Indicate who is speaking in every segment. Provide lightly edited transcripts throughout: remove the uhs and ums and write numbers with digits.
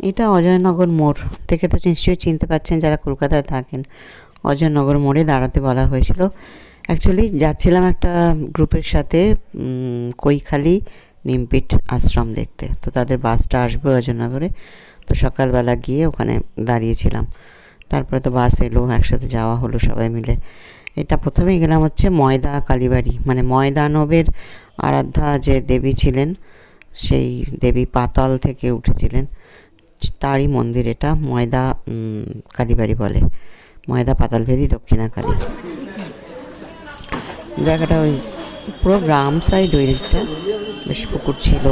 Speaker 1: এটা অজয়নগর মোড় থেকে তো নিশ্চয়ই চিনতে পারছেন যারা কলকাতায় থাকেন। অজয়নগর মোড়ে দাঁড়াতে বলা হয়েছিল। অ্যাকচুয়ালি যাচ্ছিলাম একটা গ্রুপের সাথে কৈখালি নিমপিট আশ্রম দেখতে। তো তাদের বাসটা আসবে অজয়নগরে, তো সকালবেলা গিয়ে ওখানে দাঁড়িয়েছিলাম। তারপরে তো বাস এলো, একসাথে যাওয়া হলো সবাই মিলে। এটা প্রথমেই গেলাম হচ্ছে ময়দা কালীবাড়ি, মানে ময়দানবের আরাধ্যা যে দেবী ছিলেন, সেই দেবী পাতাল থেকে উঠেছিলেন, তারই মন্দির এটা। ময়দা কালীবাড়ি বলে, ময়দা পাতালভেদি দক্ষিণা কালী। জায়গাটা ওই পুরো গ্রাম সাইড, ওই দিকটা বেশ পুকুর ছিল,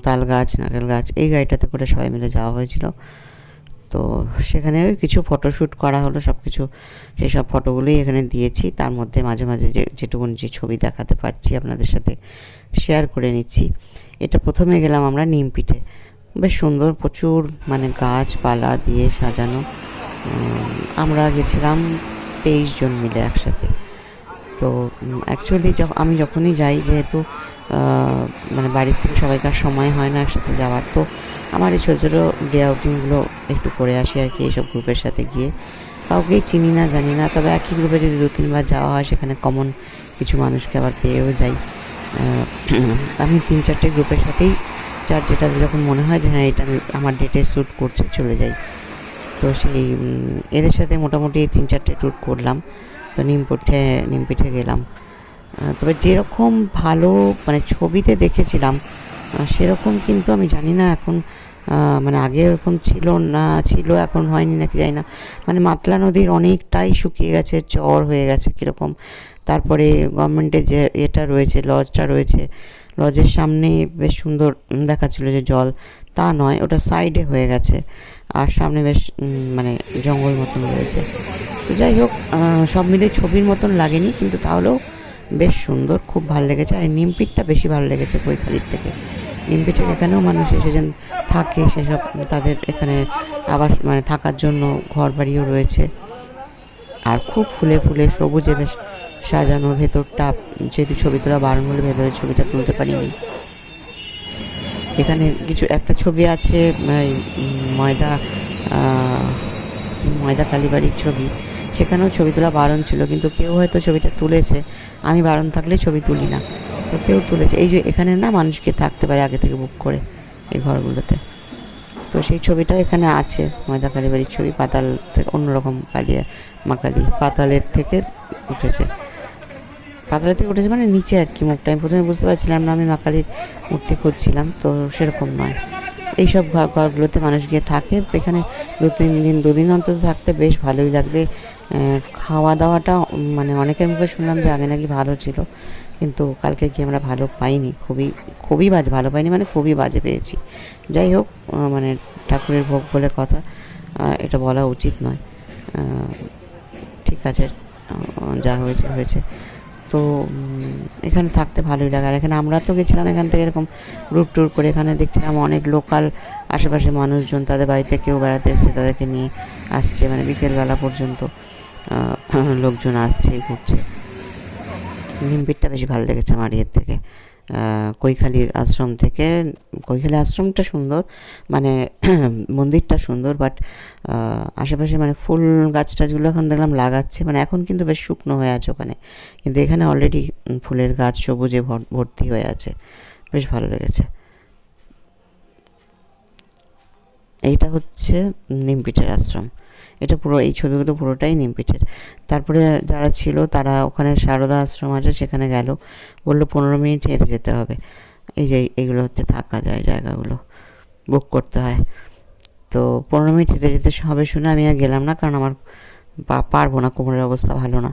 Speaker 1: তাল গাছ, নারকেল গাছ। এই গাড়িটাতে করে সবাই মিলে যাওয়া হয়েছিল। তো সেখানে ওই কিছু ফটোশ্যুট করা হলো, সব কিছু সেই সব ফটোগুলোই এখানে দিয়েছি। তার মধ্যে মাঝে মাঝে যেটুকুন যে ছবি দেখাতে পারছি আপনাদের সাথে শেয়ার করে নিচ্ছি। এটা প্রথমে গেলাম আমরা নিমপিঠে, বেশ সুন্দর, প্রচুর মানে গাছপালা দিয়ে সাজানো। আমরা গেছিলাম 23 জন মিলে একসাথে। তো অ্যাকচুয়ালি আমি যখনই যাই, যেহেতু মানে বাড়ির থেকে সবাইকার সময় হয় না একসাথে যাওয়ার, তো আমার এই ছোটো ছোটো ডে আউটিংগুলো একটু করে আসি আর কি, এইসব গ্রুপের সাথে গিয়ে। কাউকেই চিনি না, জানি না, তবে একই গ্রুপে যদি 2-3 বার যাওয়া হয়, সেখানে কমন কিছু মানুষকে আবার পেয়েও যাই। আমি 3-4টে গ্রুপের সাথেই, যার যেটাতে যখন মনে হয় যে হ্যাঁ এটা আমার ডেটে শ্যুট করছে, চলে যাই। তো সেই এদের সাথে মোটামুটি 3-4টে ট্যুর করলাম। তো নিমপিঠে গেলাম। তবে যেরকম ভালো মানে ছবিতে দেখেছিলাম সেরকম কিন্তু আমি জানি না এখন, মানে আগে এরকম ছিল না, ছিল এখন হয়নি নাকি জানি না। মানে মাতলা নদীর অনেকটাই শুকিয়ে গেছে, চর হয়ে গেছে কীরকম। তারপরে গভর্নমেন্টের যে এটা রয়েছে, লজটা রয়েছে, লজের সামনে বেশ সুন্দর দেখাচ্ছিলো যে জল, তা নয়, ওটা সাইডে হয়ে গেছে। আর সামনে বেশ মানে জঙ্গল মতন রয়েছে। তো যাই হোক, সব মিলে ছবির মতন লাগেনি, কিন্তু তাহলেও বেশ সুন্দর, খুব ভালো লেগেছে। আর নিমপিঠটা বেশি ভালো লেগেছে কৈখালির থেকে। নিমপিঠে এখানেও মানুষ এসেছেন থাকে, সেসব তাদের এখানে আবার মানে থাকার জন্য ঘর বাড়িও রয়েছে। আর খুব ফুলে ফুলে সবুজে বেশ সাজানো ভেতরটা। যেহেতু ছবি তোলা বারণ হলে ভেতরের ছবিটা তুলতে পারিনি। এখানে কিছু একটা ছবি আছে ময়দা কালীবাড়ির ছবি, সেখানেও ছবি তোলা বারণ ছিল, কিন্তু কেউ হয়তো ছবিটা তুলেছে। আমি বারণ থাকলে ছবি তুলি না, তো কেউ তুলেছে। এই যে এখানে না মানুষকে থাকতে পারে আগে থেকে বুক করে এই ঘরগুলোতে, তো সেই ছবিটা এখানে আছে। ময়দা কালীবাড়ির ছবি, পাতাল থেকে অন্যরকম কালিয়া মা কালী পাতালের থেকে উঠেছে। পাতালের থেকে উঠেছে মানে নিচে আর কি মুখটা। আমি প্রথমে বুঝতে পারছিলাম না, আমি মা কালীর মূর্তি খুঁজছিলাম, তো সেরকম নয়। এইসব ঘরগুলোতে মানুষ গিয়ে থাকে। তো এখানে 2-3 দিন অন্তত থাকতে বেশ ভালোই লাগবে। খাওয়া দাওয়াটা মানে অনেকের মুখে শুনলাম যে আগে নাকি ভালো ছিল, কিন্তু কালকে গিয়ে আমরা ভালো পাইনি, খুবই বাজে, ভালো পাইনি মানে খুবই বাজে পেয়েছি। যাই হোক, মানে ঠাকুরের ভোগ বলে কথা, এটা বলা উচিত নয়। ঠিক আছে, যা হয়েছে হয়েছে। তো এখানে থাকতে ভালোই লাগে। আর এখানে আমরা তো গেছিলাম এখান থেকে এরকম গ্রুপ ট্যুর করে, এখানে দেখছিলাম অনেক লোকাল আশেপাশে মানুষজন তাদের বাড়িতে কেউ বেড়াতে এসছে, তাদেরকে নিয়ে আসছে, মানে বিকেলবেলা পর্যন্ত লোকজন আসছে, ঘুরছে। নিমপিঠটা বেশি ভালো লেগেছে আমার ইয়ের থেকে, কৈখালির আশ্রম থেকে। কৈখালি আশ্রমটা সুন্দর, মানে মন্দিরটা সুন্দর, বাট আশেপাশে মানে ফুল গাছ টাছগুলো এখন দেখলাম লাগাচ্ছে, মানে এখন কিন্তু বেশ শুকনো হয়ে আছে ওখানে, কিন্তু এখানে অলরেডি ফুলের গাছ সবুজে ভর্তি হয়ে আছে, বেশ ভালো লেগেছে। এইটা হচ্ছে নিমপিঠের আশ্রম। এটা পুরো, এই ছবিগুলো পুরোটাই নিমপিঠের। তারপরে যারা ছিল তারা ওখানে সারদা আশ্রম আছে, সেখানে গেল, বললো 15 মিনিট হেঁটে যেতে হবে। এই যে এইগুলো হচ্ছে থাকা যায় জায়গাগুলো, বুক করতে হয়। তো 15 মিনিট হেঁটে যেতে হবে শুনে আমি আর গেলাম না, কারণ আমার পারবো না, কোমরের অবস্থা ভালো না।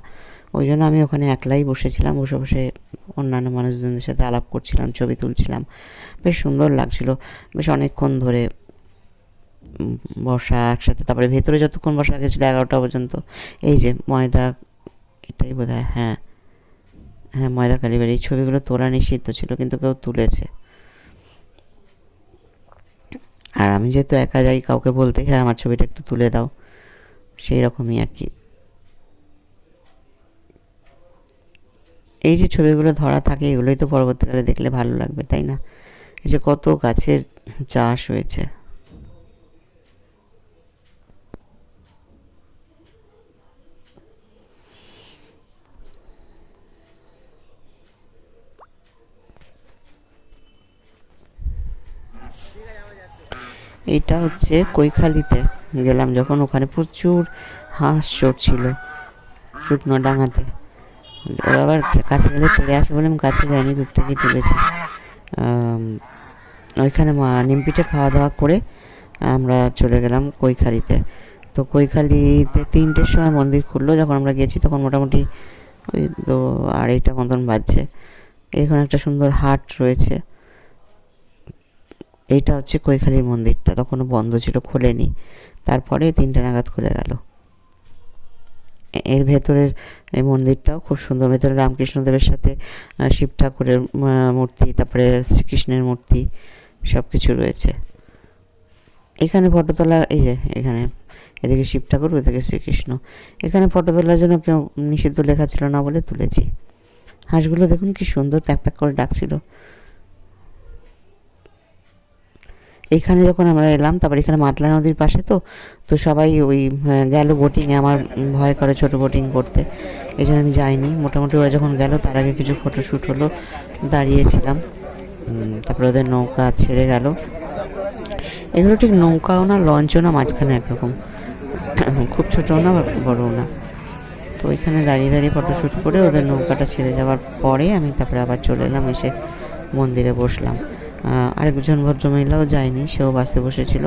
Speaker 1: ওই জন্য আমি ওখানে একলাই বসেছিলাম, বসে বসে অন্যান্য মানুষজনদের সাথে আলাপ করছিলাম, ছবি তুলছিলাম। বেশ সুন্দর লাগছিল, বেশ অনেকক্ষণ ধরে বসা একসাথে। তারপরে ভেতরে যতক্ষণ বসা গেছিলো 11টা পর্যন্ত। এই যে ময়দা, এটাই বোধ হয়, হ্যাঁ ময়দা কালীবাড়ি। এই ছবিগুলো তোলা নিষিদ্ধ ছিল, কিন্তু কেউ তুলেছে। আর আমি যেহেতু একা যাই, কাউকে বলতে হয় আমার ছবিটা একটু তুলে দাও, সেই রকমই আর কি। এই যে ছবিগুলো ধরা থাকে, এগুলোই তো পরবর্তীকালে দেখলে ভালো লাগবে, তাই না? এই যে কত গাছের চাষ হয়েছে। এইটা হচ্ছে কৈখালিতে গেলাম যখন, ওখানে প্রচুর হাঁস চড়ছিল শুকনো ডাঙাতে। ওরা আবার কাছে গেলে চলে আসে বলে আমি কাছে যাইনি, দূর থেকেই তুলেছি। ওইখানে নিমপিঠে খাওয়া দাওয়া করে আমরা চলে গেলাম কৈখালিতে। তো কৈখালিতে 3টের সময় মন্দির খুললো, যখন আমরা গেছি তখন মোটামুটি ওই 2-2:30 মতন বাজছে। এখানে একটা সুন্দর হাট রয়েছে, এইটা হচ্ছে কৈখালির মন্দিরটা, তখনও বন্ধ ছিল, খোলেনি, তারপরে 3টে নাগাদ খুলে গেল। এর ভেতরের এই মন্দিরটাও খুব সুন্দর, ভেতরে রামকৃষ্ণদেবের সাথে শিব ঠাকুরের মূর্তি, তারপরে শ্রীকৃষ্ণের মূর্তি, সব কিছু রয়েছে। এখানে ফটো তোলা, এই যে এখানে এদিকে শিব ঠাকুর, ওদিকে শ্রীকৃষ্ণ। এখানে ফটো তোলার জন্য কেউ নিষিদ্ধ লেখা ছিল না বলে তুলেছি। হাঁসগুলো দেখুন কি সুন্দর প্যাক প্যাক করে ডাকছিল। এখানে যখন আমরা এলাম, তারপর এখানে মাতলা নদীর পাশে তো সবাই ওই গেল বোটিংয়ে। আমার ভয় করে ছোট বোটিং করতে, এই জন্য আমি যাইনি। মোটামুটি ওরা যখন গেল তার আগে কিছু ফটোশ্যুট হলো, দাঁড়িয়েছিলাম। তারপরে ওদের নৌকা ছেড়ে গেল। এগুলো ঠিক নৌকাও না, লঞ্চও না, মাঝখানে একরকম, খুব ছোটও না বড়ও না। তো ওইখানে দাঁড়িয়ে দাঁড়িয়ে ফটোশ্যুট করে ওদের নৌকাটা ছেড়ে যাওয়ার পরে আমি তারপরে আবার চলে এলাম, এসে মন্দিরে বসলাম। আরেকজন ভদ্রমহিলাও যায়নি, সেও বাসে বসেছিল।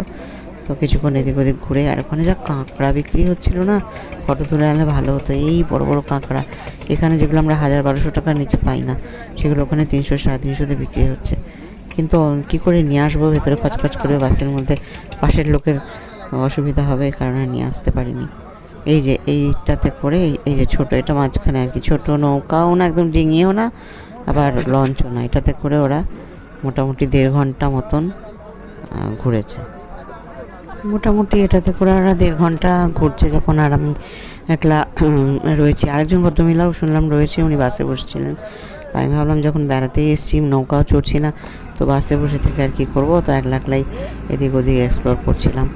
Speaker 1: তো কিছুক্ষণ এদিক ওদিক ঘুরে, আর ওখানে যা কাঁকড়া বিক্রি হচ্ছিল না, ফটো তুলে আনলে ভালো হতো। এই বড় বড় কাঁকড়া, এখানে যেগুলো আমরা 1000-1200 টাকার নিচে পাই না, সেগুলো ওখানে 300-350-তে বিক্রি হচ্ছে। কিন্তু কী করে নিয়ে আসবো ভেতরে খচখচ করে বাসের মধ্যে, পাশের লোকের অসুবিধা হবে, এই কারণে নিয়ে আসতে পারিনি। এই যে এইটাতে করে, এই যে ছোট, এটা মাঝখানে আর কি, ছোট নৌকাও না, একদম ডিঙিও না, আবার লঞ্চও না, এটাতে করে ওরা মোটামুটি 1.5 ঘন্টা মতন ঘুরেছে। মোটামুটি এটাতে করে ওরা 1.5 ঘন্টা ঘুরছে যখন, আর আমি একলা রয়েছি। আরেকজন ভদ্রমহিলাও শুনলাম রয়েছে, উনি বাসে বসছিলেন। আমি ভাবলাম যখন বেড়াতেই এসেছি, নৌকাও চড়ছি না, তো বাসে বসে থেকে আর কী করবো, তো একলা একলাই এদিক ওদিক এক্সপ্লোর করছিলাম।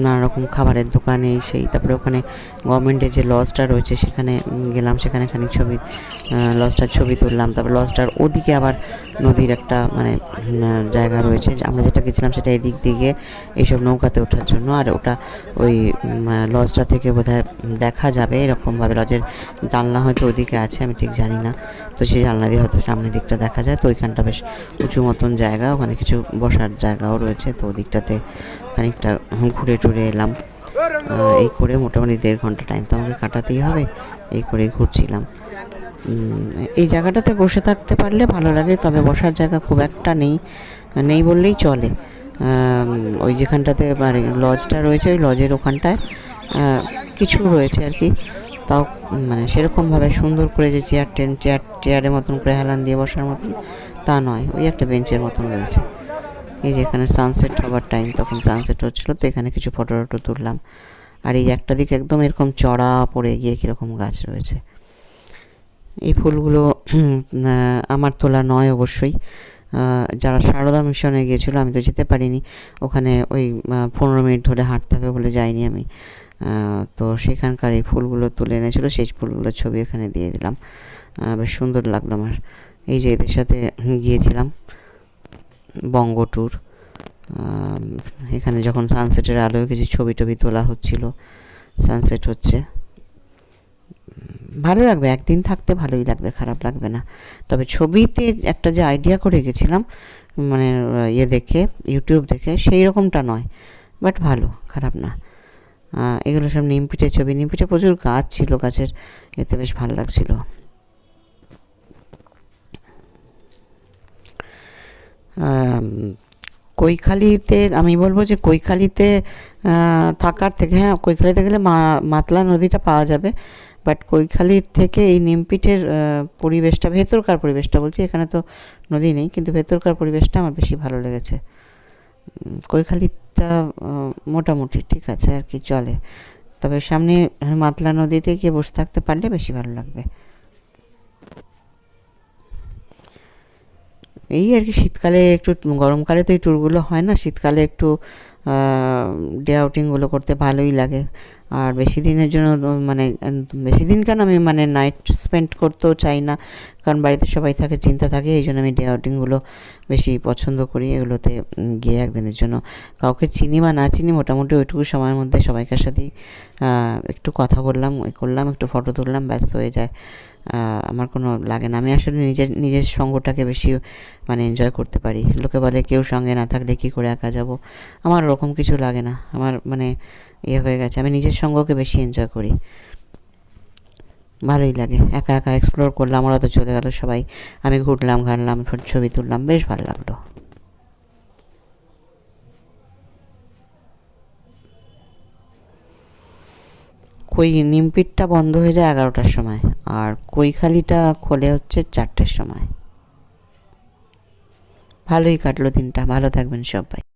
Speaker 1: নানা রকম খাবারের দোকানে সেই, তারপরে ওখানে গভর্নমেন্টের যে লজটা রয়েছে সেখানে গেলাম, সেখানে খানিক লজটার ছবি তুললাম। তারপর লজটার ওদিকে আবার নদীর একটা মানে জায়গা রয়েছে, আমরা যেটা গেছিলাম সেটা এদিক দিকে এইসব নৌকাতে ওঠার জন্য। আর ওটা ওই লজটা থেকে বোধহয় দেখা যাবে এরকমভাবে, লজের জানলা হয়তো ওদিকে আছে, আমি ঠিক জানি না। তো সেই জানলা দিয়ে হয়তো সামনের দিকটা দেখা যায়। তো ওইখানটা বেশ উঁচু মতন জায়গা, ওখানে কিছু বসার জায়গাও রয়েছে। তো ওদিকটাতে খানিকটা ঘুরে টুরে এলাম। এই করে মোটামুটি 1.5 ঘন্টা টাইম তো আমাকে কাটাতেই হবে, এই করে ঘুরছিলাম। এই জায়গাটাতে বসে থাকতে পারলে ভালো লাগে, তবে বসার জায়গা খুব একটা নেই বললেই চলে। ওই যেখানটাতে মানে লজটা রয়েছে, ওই লজের ওখানটায় কিছু রয়েছে আর কি, তাও মানে সেরকমভাবে সুন্দর করে যে চেয়ারের মতন করে হেলান দিয়ে বসার মতন তা নয়, ওই একটা বেঞ্চের মতন রয়েছে। এই যে এখানে সানসেট হবার টাইম, তখন সানসেট হচ্ছিলো, তো এখানে কিছু ফটো তুললাম। আর এই একটা দিকে একদম এরকম চড়া পড়ে গিয়ে কীরকম গাছ রয়েছে। এই ফুলগুলো আমার তোলা নয় অবশ্যই, যারা সারদা মিশনে গিয়েছিলো, আমি তো যেতে পারিনি। ওখানে ওই 15 মিনিট ধরে হাঁটতে হবে বলে যাইনি আমি। তো সেখানকার এই ফুলগুলো তুলে এনেছিলো, সেই ফুলগুলোর ছবি এখানে দিয়ে দিলাম। বেশ সুন্দর লাগলো আমার। এই যে এদের সাথে গিয়েছিলাম বঙ্গ ট্যুর, এখানে যখন সানসেটের আলোয় কিছু ছবি তোলা হচ্ছিল, সানসেট হচ্ছে, ভালো লাগবে, একদিন থাকতে ভালোই লাগবে, খারাপ লাগবে না। তবে ছবিতে একটা যে আইডিয়া করে গেছিলাম, মানে দেখে, ইউটিউব দেখে, সেই রকমটা নয়, বাট ভালো, খারাপ না। এগুলো সব নিমপিঠের ছবি, নিমপিঠে প্রচুর গাছ ছিল, গাছের এতে বেশ ভালো লাগছিল। কৈখালিতে আমি বলবো যে কৈখালিতে থাকার থেকে, হ্যাঁ কৈখালিতে গেলে মাতলা নদীটা পাওয়া যাবে, বাট কৈখালির থেকে এই নিমপিঠের পরিবেশটা, ভেতরকার পরিবেশটা বলছি, এখানে তো নদী নেই, কিন্তু ভেতরকার পরিবেশটা আমার বেশি ভালো লেগেছে। কৈখালিটা মোটামুটি ঠিক আছে আর কি, চলে। তবে সামনে মাতলা নদীতে গিয়ে বসে থাকতে পারলে বেশি ভালো লাগবে। এই আর কি, শীতকালে একটু, গরমকালে তো এই ট্যুরগুলো হয় না, শীতকালে একটু ডে আউটিংগুলো করতে ভালোই লাগে। আর বেশি দিনের জন্য মানে বেশি দিন কেন, আমি মানে নাইট স্পেন্ড করতেও চাই না, কারণ বাড়িতে সবাই থাকে, চিন্তা থাকে, এই জন্য আমি ডে আউটিংগুলো বেশি পছন্দ করি। এগুলোতে গিয়ে একদিনের জন্য কাউকে চিনি বা না চিনি, মোটামুটি ওইটুকু সময়ের মধ্যে সবাইকার সাথেই একটু কথা বললাম, করলাম, একটু ফটো তুললাম, ব্যস্ত হয়ে যায়। আমার কোনো লাগে না। আমি আসলে নিজের সঙ্গটাকে বেশি মানে এনজয় করতে পারি। লোকে বলে কেউ সঙ্গে না থাকলে কী করে একা যাব, আমার ওরকম কিছু লাগে না। আমার মানে হয়ে গেছে, আমি নিজের সঙ্গকে বেশি এনজয় করি, ভালোই লাগে। একা একা এক্সপ্লোর করলাম, ওরা তো চলে গেল সবাই, আমি ঘুরলাম, ঘাটলাম, ছবি তুললাম, বেশ ভালো লাগলো। নিমপিটটা বন্ধ হয়ে যায় 11টার সময়, আর কৈখালিটা খোলে হচ্ছে 4টের সময়। ভালোই কাটলো দিনটা, ভালো থাকবেন সবাই।